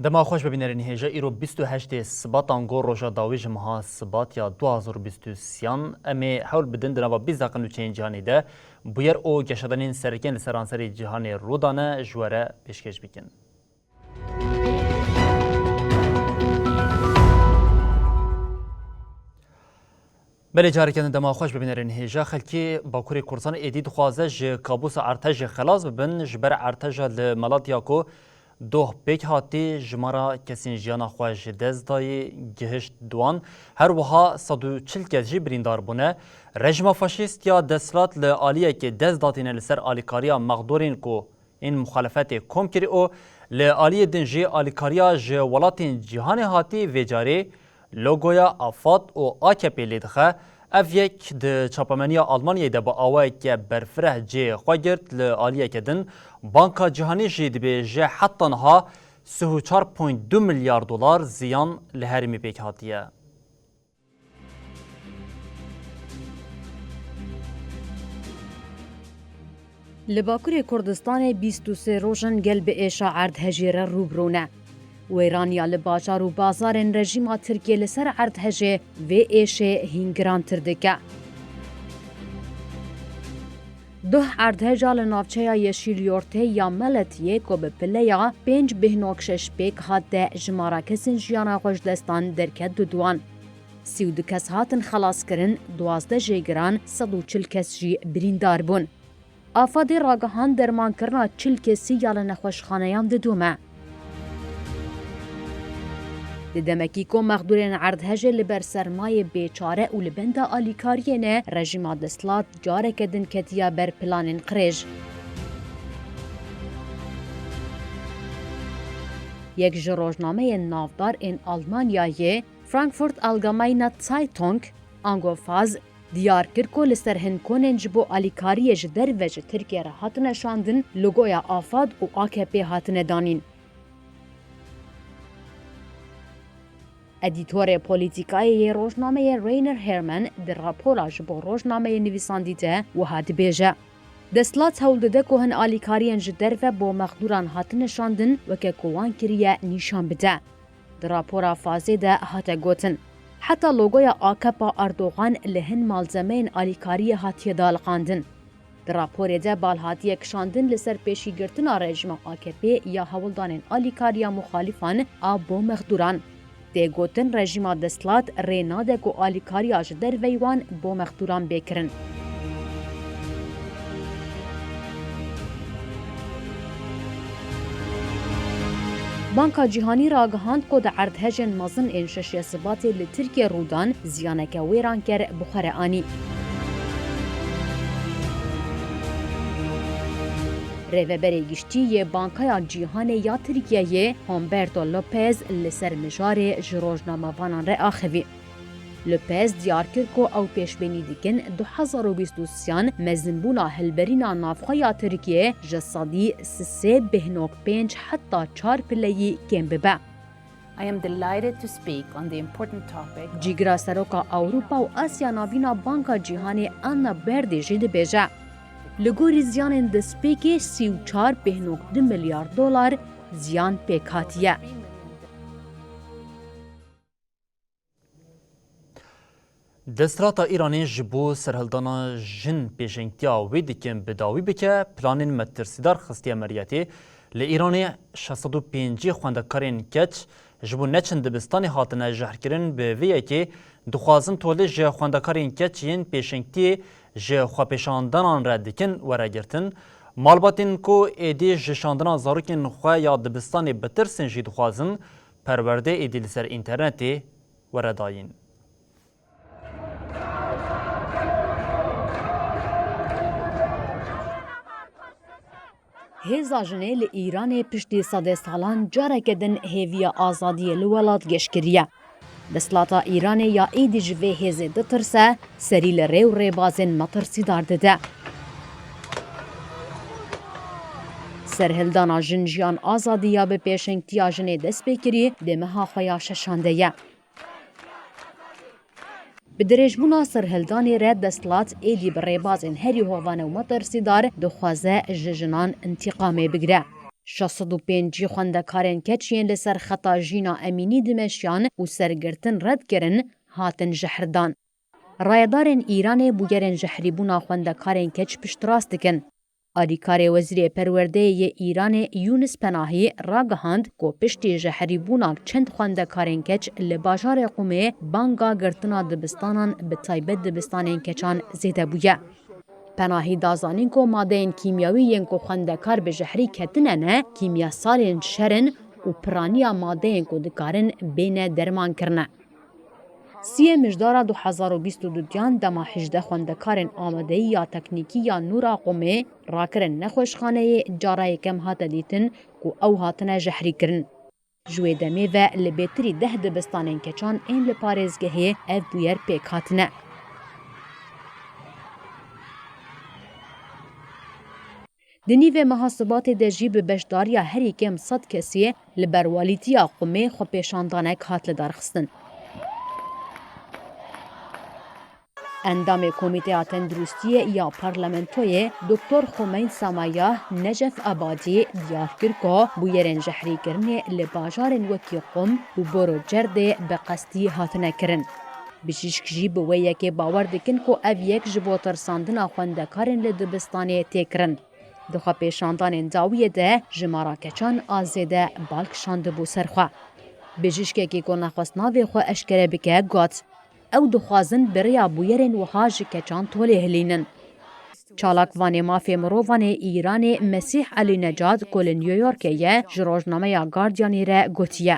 دما خوش ببینرین هیجا ایرو 28 سباتان گور روژا داوی جمها سبات یا 2023 امی حول بدن دنوا 20 دقیقه نوچین جهانی ده بویر او گشتنین سرکن لسرانسری جهانی رودانه جواره پیشکش بکن. بله جارکن دما خوش ببینرین هیجا خلکی باکوری کورسان ایدی دخوازه ج کابوس ارتج خلاص ببن جبر ارتج لملاتیا کو دوه پیک هاتی جمارا کسین جیانا خواهش دست دای گهشت دوان هر وها 140 کس جی بریندار بونه رژیم فاشیست یا دستلات لآلیه که دست داتین لسر آلیکاریا مغدورین کو این مخالفت کم کری او لآلیه دنجی آلیکاریا جوالاتین جهان هاتی ویجاری لوگویا آفات و آکپی لیدخه اف یک د چاپمنیا آلمانیای ده با آوای که برفره جی خواگرد لآلیه کدن بانکا جهانی جی دبی جه حتی نها 34.2 میلیارد دلار زیان لهرمی پیک هاتیه. لباکوری کردستان 23 روزن گل به ایشا عرض هجیره روبرونه. ویرانیا لباجار و بازار رژیم ترکیه لسر عرض هجه و ایشه هنگران تردکه. ده عرض هجه لنافچه یشیل یورته یا ملتیه که به پلیا 5.6 پیک هات ده جمارا کسین جیانا خوش دستان درکت دودوان. 32 کس هاتن خلاص کرن 12 جیگران 140 کس جی بریندار بون. آفادی راگهان درمان کرنا 40 کسی یا لنخوشخانیان ددومه. دمکی کو مخدورین عرض هجه لبر سرمایه بیچاره و لبنده آلیکاریه رژیم دستلات جاره کدن کتیا بر پلان قریج. یک جروجنامه نافدار این آلمانیای فرانکفورت آلگاماینه زایتونگ آنگوفاز دیار کرکو لسر هنکونن جبو آلیکاریه جدر و ترکیه را هاتنه شاندن لوگویا آفاد و آکپی هاتنه دانین. ادیتور پولیتیکای روزنامه رینر هرمن در راپوراج با روزنامه نویسندیده و هاد بیجه. دستلات هول دده که هن آلیکاریان جدر و با مخدوران هاتن شاندن و که کوان کریه نیشان بده. در راپورا فازه ده هاته گوتن. حتی لوگویا آکپا اردوغان لهن مالزمین آلیکاری هاتیه دالقاندن. در راپور ده بالهاتیه کشاندن لسر پیشی گرتن رژیم آکپی یا هولدان آلیکاریا مخالفان آبو مخدوران. ده گوتن رژیم دستلات رینا ده کو آلیکاریا جدر ویوان بو مخدوران بکرن. بانکا جهانی راگهاند کو ده عرض هجن مزن انشش سبات لترکیه رودان زیانک ویران کر بخار آنی. ریوبری گشتی بانکای جهانی یا ترکیه هومبرتو لوپز لسر مجار جروجنامه وانان را آخوی. لوپز دیار کرد که او پیشبینی دیکن 2023 مزنبونا هلبرینا نافخویا ترکیه جسادی 3.5 حتی 4 پلی کم ببه. I am delighted to speak on the important topic. جیگرا سروکا اوروپا و آسیا ناوینا بانکا جهانی آنا بردی جد بیجه. لگوری زیان دسپیکی 34.2 میلیارد دلار زیان پیکاتیه. دستراتا ایرانی جبو سرهلدانا جن پیشنگتیا ویدکن بداوی بکه پلانین مترسیدار خستی عملیاتی لإیرانی 605 خواندکارین کچ جبو نچن دبستانی هاتنه جهرکرین به ویه که دخوازن تولی جه خواندکارین کچ ین پیشنگتی جه خواپیشاندنان را دکن وره گرتن مالباتین کو ایدی جشاندنا زاروکین خواه یا دبستانی بترسن جی دخوازن پرورده ایدی لسر اینترنتی وره داین. هێزا ژنê li Îranê piştî sedê salan careke din hêviya azadiyê li welat geşkiriye. Desthilata Îranê ya êdî ji vê hêzê ditirse, serî li rêw rêbazên metirsîdar dide. Serhildana jin jiyan azadiya bi pêşengtiya jinê dest pê kirî dê meha xwe ya şeşandê ye. Bi dirêjbûna serhildanê re desthilat êdî bi rêbazên herî hovan û metirsîdar dixwaze ji jinan intîqamê bigire. 65 xwendekarên keçiyên li ser xeta jîna Emînî Dimeşyan û sergirtin red kirin hatin jehirdan. Rayedarên Îranê bûyerên jehrîbûna xwendekarên keç piştrast dikin. Alîkarê Wezîrê Perwerdeyê Îranê Yunus Penahî ragihand ku piştî jehrîbûna çend xwendekarên keç li bajarê Qumê banga girtina dibistanan bi taybet dibistanên keçan zêde bûye. Penahî dazanîn ku madeyên kîmyawî yên ku xwendekar bi jehrî ketine ne kîmyasalên şerin û piraniya madeyên ku dikarin bêne dermankirine. Siyê mijdara 2022 dema 18 xwendekarên amadeyî ya teknîkî ya Nûra Qumê rakirin nexweşxaneyê cara yekem hate dîtin ku ew hatine jehrîkirin. Ji wê demê ve li bêtirî 10 dibistanên keçan ên li parêzgehê ev bûyer pêk hatine. Di nîvê mehasebatê de jî bi beşdariya herî kêm 100 kesî li ber walîtiya Qumê xwepêşandanek hat li darxistin. Endamê Komîteya Tendurustiyê ya Parlamentoyê Dr. Xumeyn Samayah Necef Abadî diyar kir ku bûyerên jehrîkirinê li bajarên wekî Qum û Borocerdê bi qestî hatine kirin. Bijîşk jî bi wê yekê bawer dikin ku ev yek ji bo tirsandina xwendekarên li dibistanê tê kirin. Di xwepêşandanên dawiyê de jimara keçan a zêde balkişandibû serxwe. Bijîşkekî ku nexwest navê xwe eşkere bike got ew dixwazin biriya bûyerên wiha ji keçan tolê hilînin. Çalakvanê mafê mirovanê Îranê Mesîh Elî Necad ku li New Yorkê ye ji rojnameya Guardianê re gotiye.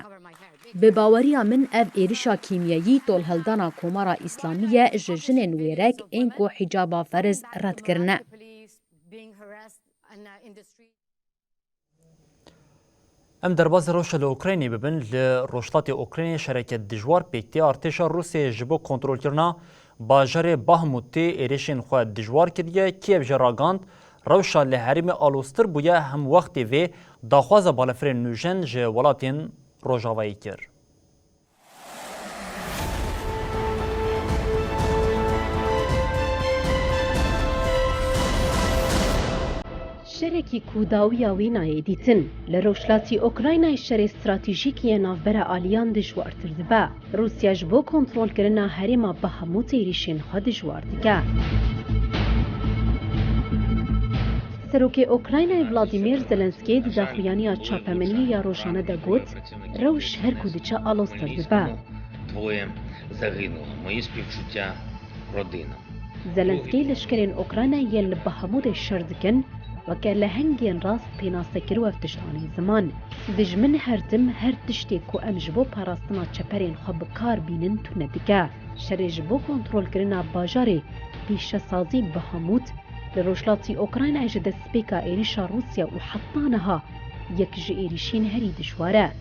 Bi baweriya min ev êrişa kîmyayî tolhildana Komara Îslamî ye ji jinên wêrek ên ku hîcaba feriz red kirine. Em derbasê rewşa li Ukraynê bibin li rojhilatê Ukraynê şereket dijwar pêktiya artêşa Rûsyayê ji bo kontrolkirina bajarê Bahmûtê êrişên xwe dijwar kiriye. Kiev ji ragand rewşa li herêmê alostir bûye hem wextê vê daxwaza balafirên nûjen ji welatên Rojavayê kir. Şerekî ku dawiya wî nayê dîtin li rewşlatî Ukraynayê şerê stratejîk yên navbera aliyan dijwartir dibe. Rûsya ji bo kontrolkirina herêma Bahmûtê êrişên xwe dijwar dike. Serokê Ukraynayê Vladimir Zelenskî di daxuyaniya çapemeniyê ya rojane de got, rewş her ku diçe alostir dibe. Двоє загинуло. Мої співчуття родинам. Zelenskî leşkerên Ukraynayê yên li Bahmûtê şer dikin weke li hengên rast pênasekir û ev tiştanên ziman. Dijmin her tim her tiştê ku em ji bo parastina çeperên xwe bi kar bînin tune dike. Şerê ji bo kontrolkirina bajarê pêşesazî Bahmût li rojhilatî Ukraynayê ji destpêka êrişa Rûsya û heta niha yek ji êrişên herî dijwar e.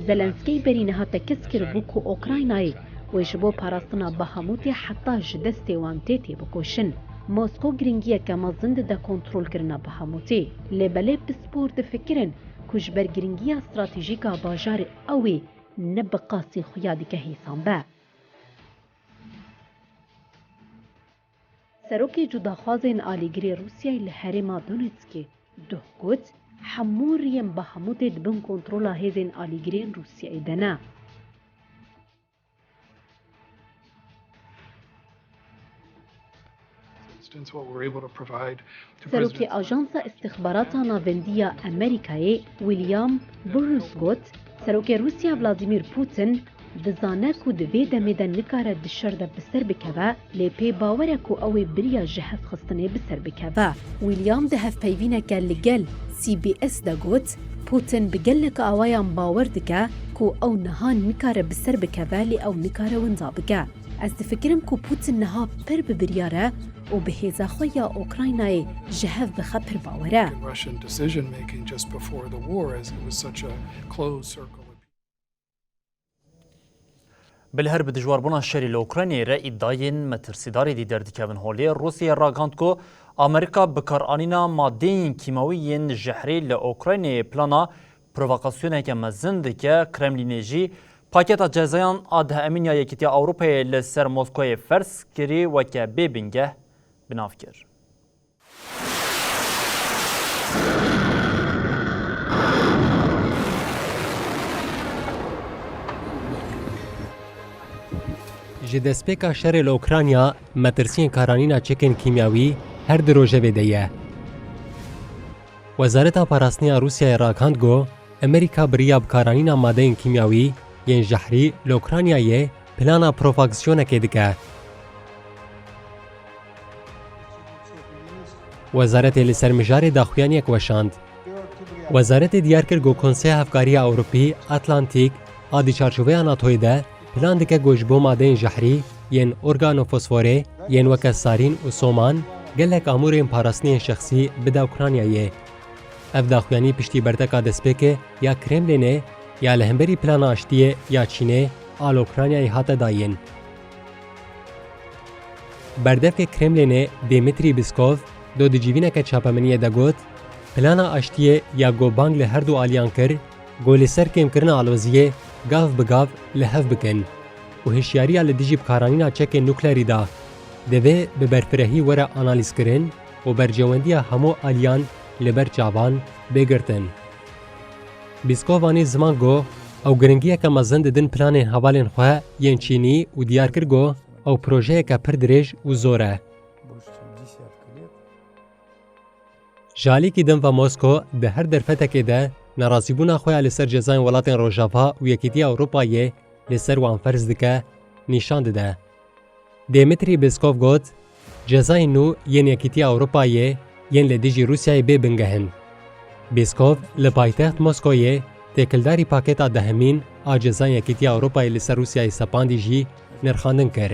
Zelenskî berî niha tekez kiribû ku Ukraynayê wê ji bo parastina Bahmûtê heta ji destê wan tê bikoşin. Moskov giringiyeke mezin dide kontrolkirina Bahmûtê. Lêbelê pispor difikirin ku ji ber giringiya stratejîka bajarê ew ê ne bi qasî xuya dike hêsanbe. Serokê cudaxwazên alîgirê Rûsyayê li herêma Donetskê duh got hemû riyên Bahmûtê dibin kontrola hêzên alîgirên Rûsyayê de ne. Serokê Ajansa İstixbarata Navendî ya Amerîkayê William Burns got serokê Rûsya Vladimir Putin dizane ku di vê demê de nikare di şer de bi ser bikeve lê pê bawer e ku ew ê biriya ji hev xistinê bi ser bikeve. William di hevpeyvîneke li gel CBS de got Putin bi gelek awayan bawer dike ku ew niha nikare bi ser bikeve lê ew nikare winda bike. Ez difikirim ku Putin niha pir bi biryare û bi hêza xwe ya Ukraynayê ji hev bixe pir bawere. Russian decision making just before the war, as it was such a closed circle. بالهر بدجواربونا الشري لأوكرانيا رأي داين مترسيداري دي دردكابن هولي روسيا راغاندكو أمريكا بكارانينا مادين كيماويين جحري لأوكرانيا بلانا بروفاقاسيونه كمزند كرملينيجي باكيتا جزايان آده أمينيا يكتيا أوروبا لسر موسكوية فرس كري وكا بيبنجه بنافكر ji destpêka şerê li Ukrayna metirsiyên karanîna çekên kîmyawî her di rojevê de ye. Wezareta Parastiniya Rûsyayê rakand got Amerîka biriya bikaranîna madeyên kîmyawî yên jehrî li Ukraynayê plana provokasyonekê dike. Wezaretê li ser mijarê daxuyaniyek weşand. Wezaretê diyar kir got Konseya Hevkariya Ewropî Atlantîk a di çarçoveya NATOyê de plan dike got ji bo madeyên jehrî yên organofosforê yên weke sarîn û soman gelek amûrên parastiniyên şexsî bide Ukraynayê. Ev daxuyanî piştî berdeka destpêkê ya Kremlînê ya li hemberî plana aştiyê ya Çînê a li Ukraynayê hate dayîn. Berdevkê Kremlînê Dmitry Peskov do di civîneke çapemeniyê de got plana aştiyê ya gobang li her du aliyan kir got li ser kêmkirina aloziyê gav bi gav li hev bikin û hişyariya li dijî bikaranîna çekên nuklerî da divê bi berfirehî were analîzkirin û bercewendiya hemû aliyan li ber çavan bêgirtin. Peskov anî ziman got ew giringiyeke mezin didin planên hevalên xwe yên Çînî û diyar kir got ew projeyeke pir dirêj û zor e. Ji alîkî din ve Mosko di her derfetekê de nerazîbûna xwe ya li ser cezayên welatên Rojava û Yekîtiya Ewropayê li ser wan ferz dike nîşan dide. Dmitry Peskov got cezayên nû yên Yekîtiya Ewropayê yên li dijî Rûsyayê bê bingehin. Peskov li paytext Moskoyê têkildarî pakêta dehemîn a cezayên Yekîtiya Ewropayê li ser Rûsyayê sepandî jî nirxandin kir.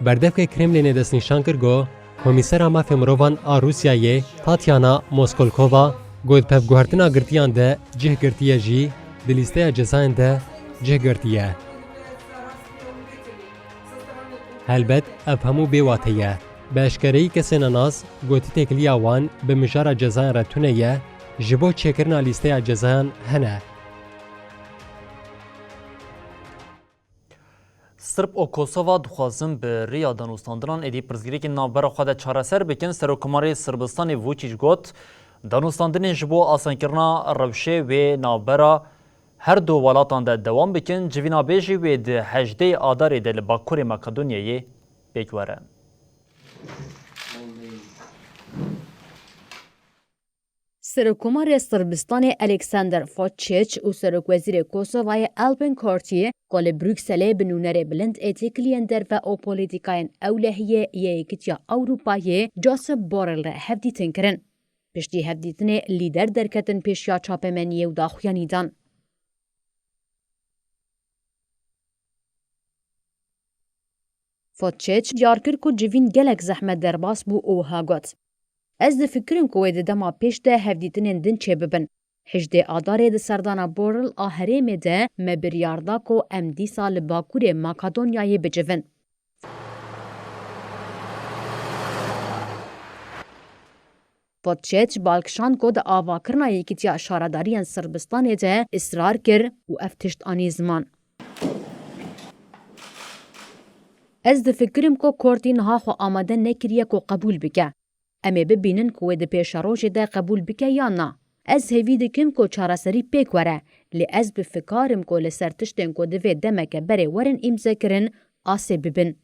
Berdevkê Kremlînê destnîşan kir got Komîsera Mafê Mirovan a Rûsyayê Tatyana Moskolkova got pevguhertina girtiyan de cih girtiye jî di lîsteya cezayên de cih girtiye. Helbet ev hemû bêwate ye. Bi eşkereyî kesên nas gotî têkiliya wan bi mijara cezayên re tune ye ji bo çêkirina lîsteya cezayan hene. Sırp û Kosova dixwazin bi rêya danûstandinan êdî pirsgirêkên navbera xwe de çareser bikin. Serokkomarê Sırbistanê Vučić got danûstandinên ji bo asankirina rewşê wê navbera her du welatan de dewam bikin. Civînabêjî wê di 18 Adarê de li Bakurê Makedonyayê pêk were. Serokkomarê Sırbistanê Alexander Vučić û Serokwezîrê Kosovayê Albin Kurti got li Brükselê bi nûnerê bilind ê têkiliyên derve û polîtîkayên ewlehiyê yê Yekîtiya Ewropayê Josep Borrell re hevdîtin kirin. Piştî hevdîtinê lîder derketin pêşiya çapemeniyê û daxuyanî dan. Vučić diyar kir ku civîn gelek zehmet derbas bû û wiha got. Ez difikirim ku wê di dema pêş de hevdîtinên din çêbibin. 18 Adarê di serdana Borrell a herêmê de me biryar da ku em dîsa li Bakurê Makedonyayê bicivin. Vučić balkişand ku di avakirina Yekîtiya Şaredariyên Sırbistanê de israr kir û ev tiştanî ziman. Ez difikirim ku Kurtî niha xwe amade nekiriye ku qebûl bike. Em ê bibînin ku wê di pêşerojê de qebûl bike yan na. Ez hêvî dikim ku çareserî pêk were, lê ez bi fikarim ku li ser tiştên ku divê demeke berê werin îmzekirin asê bibin.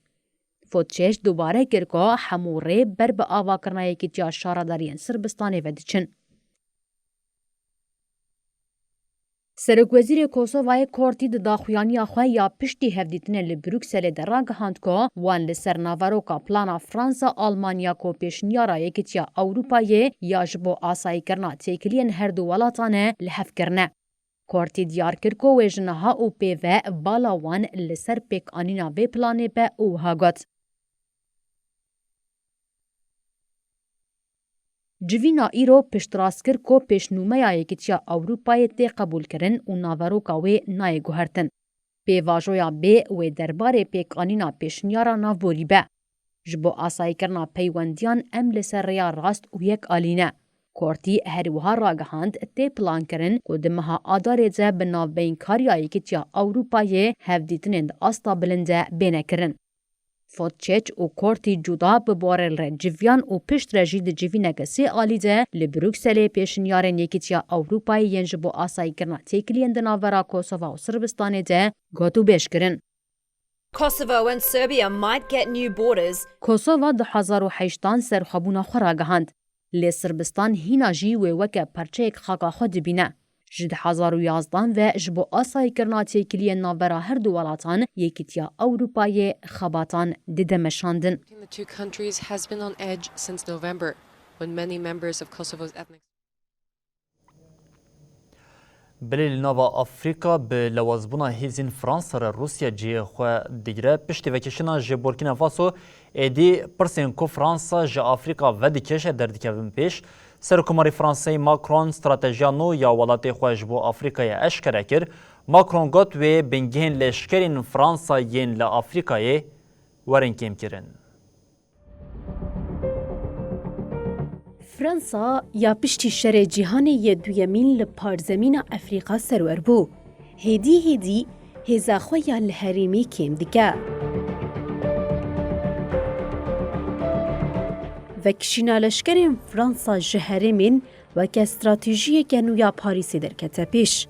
Vučić dubare kir ku hemû rê ber bi avakirina Yekîtiya Şaredariyên Sırbistanê ve diçin. Serokwezîrê Kosovayê Kurti di daxuyaniya xwe ya piştî hevdîtinê li Brükselê de ragihand ku wan li ser naveroka plana Fransa Almanya ku pêşniyara Yekîtiya Ewropayê ya ji bo asayîkirina têkiliyên her du welatan e li hev kirine. کارتی دیار کر کو ویژنها او پیوه بالاوان لسر پیک آنینا وی پلانه به او هاگات. جوینا ایرو پشتراس کر کو پیشنومه یکیتیا اوروپای تی قبول کرن و ناوروکا وی نای گوهرتن. پیواجویا بی و درباره پیک آنینا پیشنیارا ناوبوری به. جبو آسایی کرنا پیوندیان ام لسر ریا راست و یک آلینه. کورتی هروها راگهاند تی پلان کرن که دمها آداره زه بناو بین کاریایی که تیا اوروپای هفدیتنند آستا بلنده بینه کرن. فوتچیچ و کورتی جدا ببارل ره جویان و پشت رجید جوینه کسی آلیده لبروکسلی پیشنیارن یکی تیا اوروپای ینج بو آسایی کرنا تیکلین دناورا کوسووا و سربستانه ده گاتو بیش کرن. Kosovo and Serbia might get new borders. کوسووا 2008 سرخبونا خوراگهاند. لی سربستان هینا جی و وکه پرچه خاکا خود بینه. جد 2011 و جبو آسای کرنا تیکلی ناورا هر دو ولاتان یکیتیا اوروپای خباتان دیدمشاندن. The two countries has been on edge since November, when many members of Kosovo's ethnic بلی نوا آفریقا به لوازبونا هیزین فرانسا را روسیا جی خو دیگره پشتی وکشنا جی بورکینا فاسو ایدی پرسین کو فرانسا جی آفریقا و دیکشه در دیکوین پیش سرکوماری فرانسای ماکرون استراتژیا نو یا ولات خوش بو آفریقای اشکره کر ماکرون گوت و بنگین لشکرین فرانسا ین ل آفریقای ورن کم کرن. فرانسا یا پشتی شر جیهانی دویمین لپارزمین افریقا سرور بو. هیدی هزاخوی الهریمی کم دیگه. وکشینا لشکرین فرانسا جهرمین و که استراتژی گنویا پاریسی در کته پیش.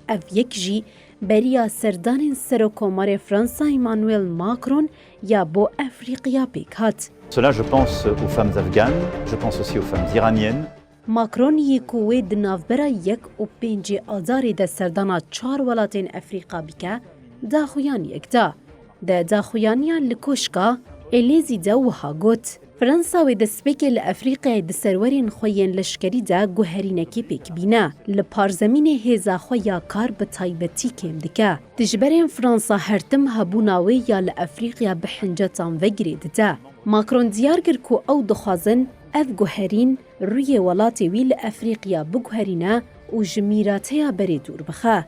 او یک جی بریا سردان سروکومار فرانسا ایمانوئل ماکرون یا بو افریقیا پیکات. Cela, je pense aux femmes afghanes, je pense aussi aux femmes iraniennes. ماکرون یکوی دنافبرا یک و پنجی آزاری ده سردانا 4 ولاتین افریقا بیکه داخویان یک ده داخویانیان لکوشکا الیزی ده وها گوت. فرانسا و دسپیک لأفریقیا ده سرورین خوین لشکری ده گوهرینکی پیک بینه. لپارزمین هزا خویا کار به تایبتی کم دکه. تجبرین فرانسا هرتم هبوناوی یا لأفریقیا بحنجتان وگرید ده. ماکرون دیار گر کو او دخوازن اف گوهرین روی ولاتی ویل افریقیا بگوهرینه و جمیراتیا بری دور بخه.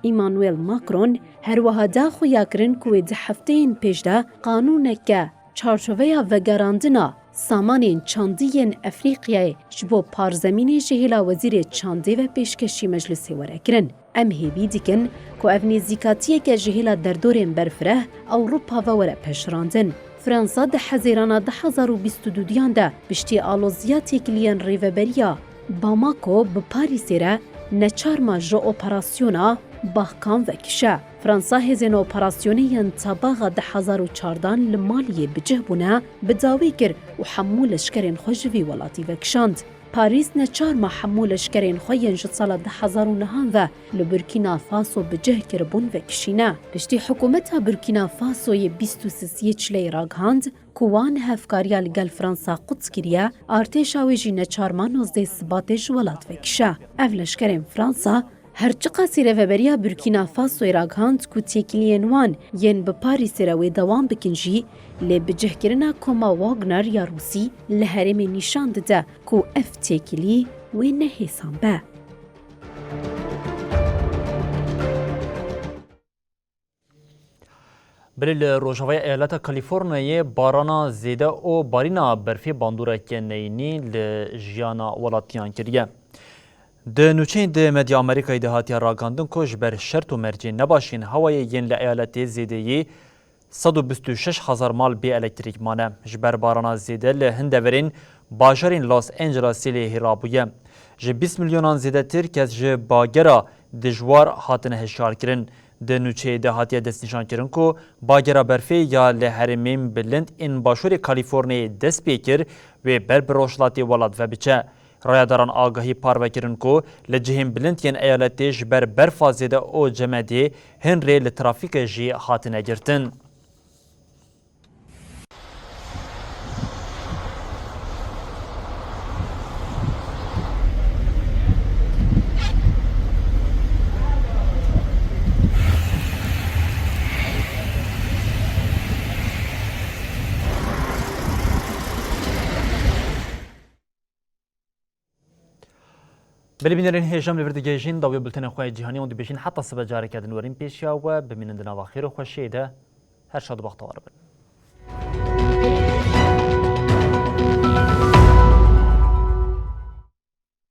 ایمانوئل ماکرون هر وها دا خویا کرن کوی ده هفتهین پیش ده قانونه که چارچوبه وگراندنا سامانین چاندین افریقیای جبو پارزمین جهلا وزیر چاندی و پیشکشی مجلسی وره کرن. ام هیوی دیکن که او نزیکاتیه که جهلا در دورین برفره اوروپا و وره پشراندن. فرانسا ده حزیرانا 2022 دیان ده بشتی آلوزیاتی کلین ریوبریا باماکو به پاریسی را نچارما جو اپراسیونا باخکان وکشه. فرانسا هزین اپراسیونی انتباغ 2014 لمالیه بجه بونه بداوی کر و حمول اشکرین خوشوی ولاتی وکشاند. پاریس نچارما حمول اشکرین خوین جد سال 2009 و لبرکینا فاسو بجه کر بون وکشینه. پشتی حکومت برکینا فاسوی 23 چلی راگهاند کوان هفکاریا لگل فرانسا قدس کریه ارتشاوی جی نچارما 19 سباتش ولات وکشه. اولشکرین فرانسا هرچقا سیره‌وبریا بورکینا فاسو راگهاند کو تیکلین وان ین به پاریس روی دوام بکنجی لی بجهکرنا کوما واگنر یا روسی لهرم نشان ده کو اف تیکلی و نه حسام به. بلیل روژاوی ایالت کالیفرنیا بارانا زیده و بارینا برفی باندوره که نینی لجیانا ولاتیان کریه. ده نوچین ده مدیا امریکای ده هاتیا راگاندن کش بر شرط و مرجی نباشین هوای ین لایالت زیدهی 126,000 مال بی الکتریک مانه. جبر بارانا زیده لهندورین باجارین لاس انجلسی لهرابویه. جه 20 میلیونان زیده تر کس جه باگرا دجوار هاتن هشار کرن. ده نوچه ده هاتیا دست نشان کرن که باگرا برفی یا لحرمین بلند این باشور کالیفرنیا دست بیکر و بربروشلاتی ولاد و بچه. رایداران آگاهی پارو کرن که لجهیم بلند ین ایالتیش بر برفازیده او جمعی هنری لترافیک جی هاتنه گرتن. بلی بینرین هیجام لورد گیجین داوی بلتن خواه جهانی اون دی بشین حتی سبا جاره کردن ورین پیشیا و بمینندنا و خیر و خوشیده هر شاد و بختوار بن